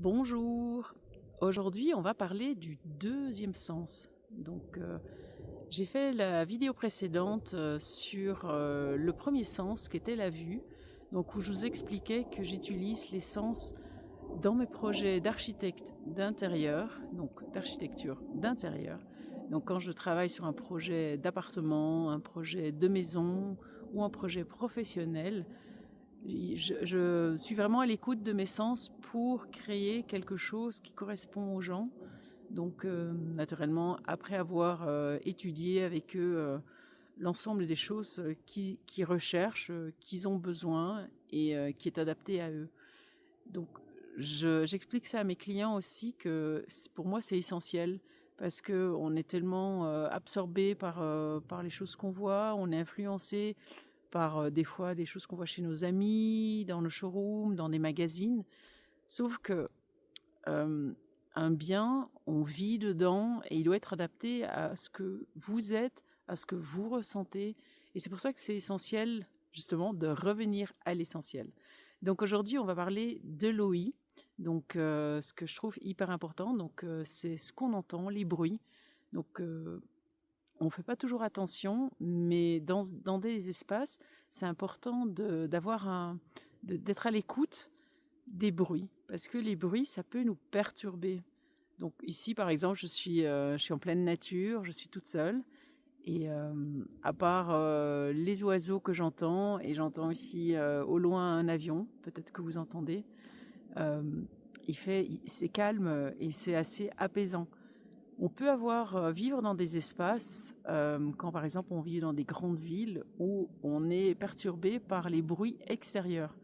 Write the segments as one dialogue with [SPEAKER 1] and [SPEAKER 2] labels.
[SPEAKER 1] Bonjour. Aujourd'hui, on va parler du deuxième sens. J'ai fait la vidéo précédente sur le premier sens qui était la vue, où je vous expliquais que j'utilise les sens dans mes projets d'architecte d'intérieur, donc d'architecture d'intérieur. Donc quand je travaille sur un projet d'appartement, un projet de maison ou un projet professionnel, je suis vraiment à l'écoute de mes sens pour créer quelque chose qui correspond aux gens. Naturellement, après avoir étudié avec eux l'ensemble des choses qu'ils recherchent, qu'ils ont besoin et qui est adapté à eux. Donc, j'explique ça à mes clients aussi que pour moi c'est essentiel parce que on est tellement absorbé par les choses qu'on voit, on est influencé par des fois des choses qu'on voit chez nos amis, dans le showroom, dans des magazines. Sauf que euh, un bien, on vit dedans et il doit être adapté à ce que vous êtes, à ce que vous ressentez. Et c'est pour ça que c'est essentiel justement de revenir à l'essentiel. Donc aujourd'hui, on va parler de l'OI. Ce que je trouve hyper important, c'est ce qu'on entend, les bruits. Donc, on ne fait pas toujours attention, mais dans des espaces, c'est important d'être à l'écoute des bruits, parce que les bruits, ça peut nous perturber. Donc ici, par exemple, je suis en pleine nature, je suis toute seule, et à part les oiseaux que j'entends, et j'entends aussi au loin un avion, peut-être que vous entendez, euh, c'est calme et c'est assez apaisant. On peut vivre dans des espaces, quand par exemple on vit dans des grandes villes, où on est perturbé par les bruits extérieurs.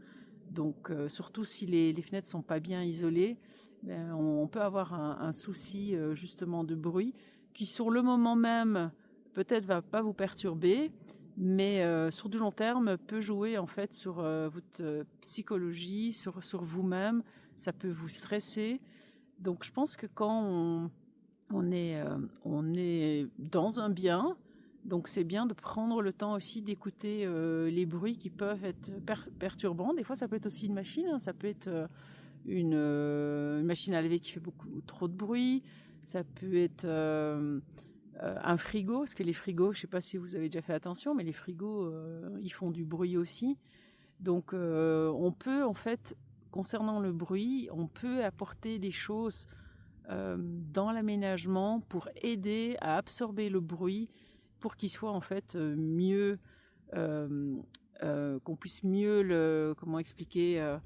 [SPEAKER 1] Surtout si les fenêtres sont pas bien isolées, ben, on peut avoir un souci justement de bruit qui sur le moment même peut-être va pas vous perturber, mais sur du long terme peut jouer en fait sur votre psychologie, sur vous-même. Ça peut vous stresser. Donc je pense que quand on est dans un bien, donc c'est bien de prendre le temps aussi d'écouter les bruits qui peuvent être perturbants. Des fois, ça peut être aussi une machine, hein. Ça peut être une machine à laver qui fait beaucoup trop de bruit. Ça peut être un frigo, parce que les frigos, je ne sais pas si vous avez déjà fait attention, mais les frigos, ils font du bruit aussi. On peut en fait, concernant le bruit, on peut apporter des choses dans l'aménagement pour aider à absorber le bruit pour qu'il soit en fait mieux, euh, qu'on puisse mieux le, comment expliquer,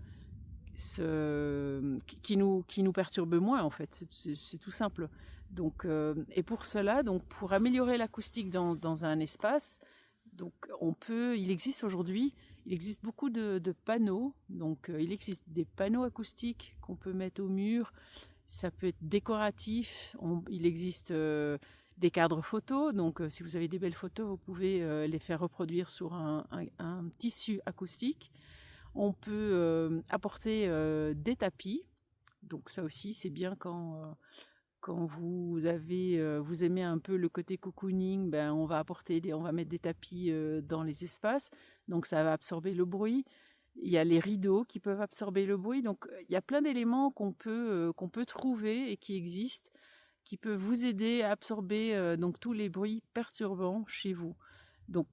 [SPEAKER 1] qui nous perturbe moins en fait. C'est tout simple. Et pour cela, donc pour améliorer l'acoustique dans un espace, il existe aujourd'hui, il existe beaucoup de panneaux. Il existe des panneaux acoustiques qu'on peut mettre au mur. Ça peut être décoratif. Il existe des cadres photos. Si vous avez des belles photos, vous pouvez les faire reproduire sur un tissu acoustique. On peut apporter des tapis. Donc ça aussi, c'est bien quand vous aimez un peu le côté cocooning, ben on va mettre des tapis dans les espaces. Donc ça va absorber le bruit. Il y a les rideaux qui peuvent absorber le bruit. Donc, il y a plein d'éléments qu'on peut trouver et qui existent, qui peuvent vous aider à absorber donc tous les bruits perturbants chez vous. Donc,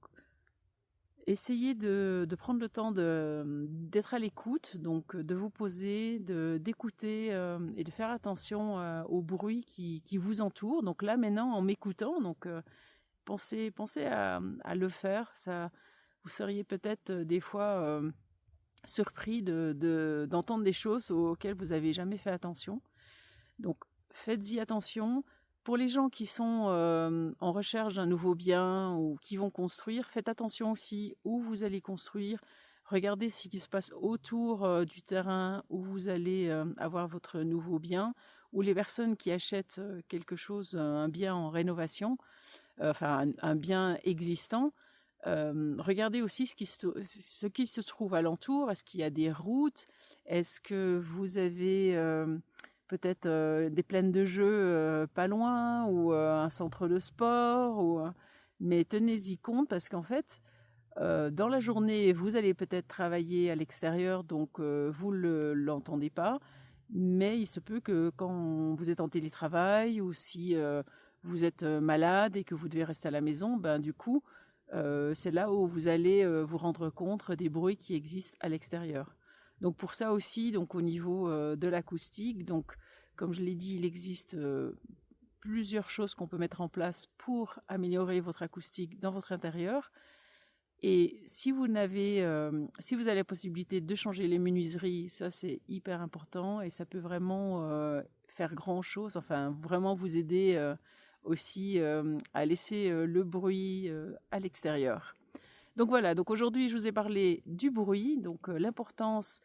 [SPEAKER 1] essayez de prendre le temps d'être à l'écoute, donc de vous poser, d'écouter et de faire attention aux bruits qui vous entourent. Donc là, maintenant, en m'écoutant, pensez à le faire. Ça, vous seriez peut-être des fois surpris d'entendre des choses auxquelles vous n'avez jamais fait attention. Donc, faites-y attention. Pour les gens qui sont en recherche d'un nouveau bien ou qui vont construire, faites attention aussi où vous allez construire. Regardez ce qui se passe autour du terrain où vous allez avoir votre nouveau bien, ou les personnes qui achètent quelque chose, un bien en rénovation, un bien existant. Regardez aussi ce qui se trouve alentour. Est-ce qu'il y a des routes? Est-ce que vous avez peut-être des plaines de jeux pas loin ou un centre de sport Mais tenez-y compte parce qu'en fait, dans la journée, vous allez peut-être travailler à l'extérieur, donc vous ne l'entendez pas. Mais il se peut que quand vous êtes en télétravail ou si vous êtes malade et que vous devez rester à la maison, ben du coup, c'est là où vous allez vous rendre compte des bruits qui existent à l'extérieur. Donc pour ça aussi, donc au niveau de l'acoustique, donc comme je l'ai dit, il existe plusieurs choses qu'on peut mettre en place pour améliorer votre acoustique dans votre intérieur. Et si vous si vous avez la possibilité de changer les menuiseries, ça c'est hyper important et ça peut vraiment faire grand chose, enfin vraiment vous aider aussi à laisser le bruit à l'extérieur. Donc voilà, donc aujourd'hui je vous ai parlé du bruit, donc l'importance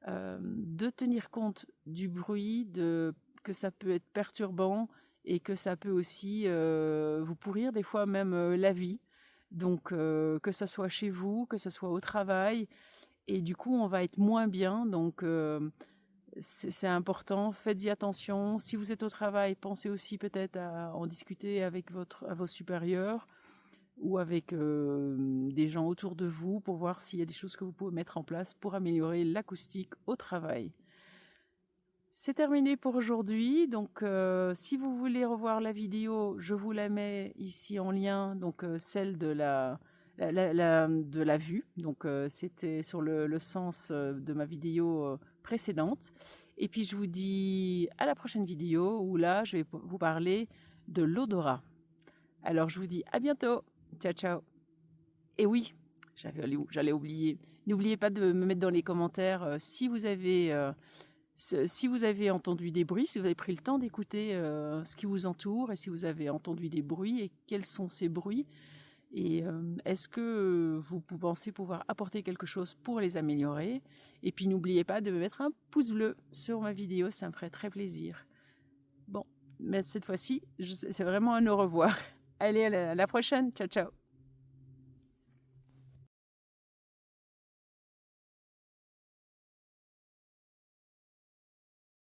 [SPEAKER 1] de tenir compte du bruit, que ça peut être perturbant et que ça peut aussi vous pourrir des fois même la vie. Donc que ça soit chez vous, que ça soit au travail, et du coup on va être moins bien. Donc c'est important, faites-y attention. Si vous êtes au travail, pensez aussi peut-être à en discuter avec vos supérieurs ou avec des gens autour de vous pour voir s'il y a des choses que vous pouvez mettre en place pour améliorer l'acoustique au travail. C'est terminé pour aujourd'hui. Donc, si vous voulez revoir la vidéo, je vous la mets ici en lien. Donc, celle de de la vue. Donc, c'était sur le sens de ma vidéo précédente. Et puis, je vous dis à la prochaine vidéo où là, je vais vous parler de l'odorat. Alors, je vous dis à bientôt. Ciao, ciao. Et oui, j'allais oublier. N'oubliez pas de me mettre dans les commentaires si vous avez entendu des bruits, si vous avez pris le temps d'écouter ce qui vous entoure et si vous avez entendu des bruits et quels sont ces bruits et est-ce que vous pensez pouvoir apporter quelque chose pour les améliorer. Et puis n'oubliez pas de me mettre un pouce bleu sur ma vidéo, ça me ferait très plaisir. Bon, mais cette fois-ci, c'est vraiment un au revoir. Allez, à la prochaine, ciao ciao.